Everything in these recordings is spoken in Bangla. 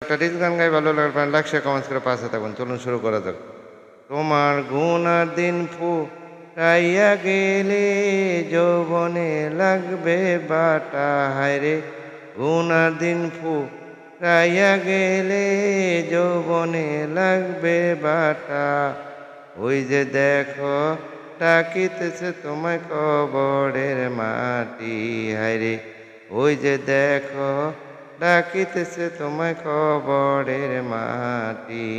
একটা রিচ গান গাই, ভালো লাগবে লাইক কমেন্টস করে পাশে থাকবেন। চলুন শুরু করা যাক। তোমার গুনার দিন ফুরাইয়া গেলে যৌবনে লাগবে বাটা, হায়রে গুনার দিন ফুরাইয়া গেলে যৌবনে লাগবে বাটা। ওই যে দেখো ডাকিতেছে তোমায় কবরের মাটি, হায়রে ওই যে দেখো ডাকিতেছে তোমায় কবরের মাটি।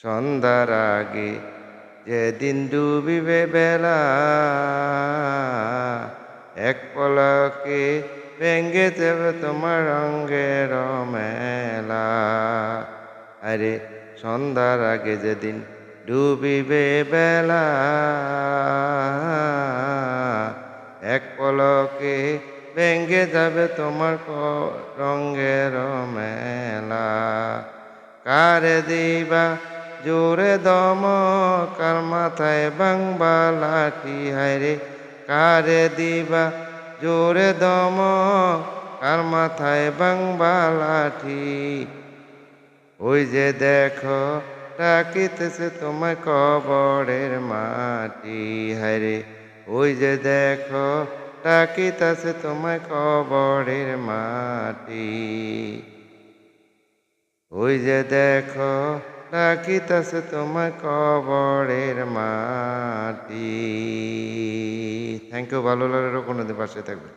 সন্ধ্যার আগে যেদিন ডুবিবে বেলা, এক পলকে ভেঙ্গে যাবে তোমার অঙ্গের মেলা। আরে সন্ধ্যার আগে যেদিন ডুবিবে বেলা, এক পলকে ভেঙ্গে যাবে তোমার রঙ্গের মেলা। কারে দিবা জোরে দম, কার মাথায় বাংবা লাঠি, হায়রে কারে দিবা জোরে দম, কার মাথায় বাংবা লাঠি। ওই যে দেখো ডাকিতেছে তোমায় কবরের মাটি, হায়রে ওই যে দেখো ডাকিতেছে তোমায় কবরের মাটি। ওই যে দেখো ডাকিতেছে তোমায় কবরের মাটি। থ্যাংক ইউ, ভালো লাগলে কোনোদিন পাশে থাকবে।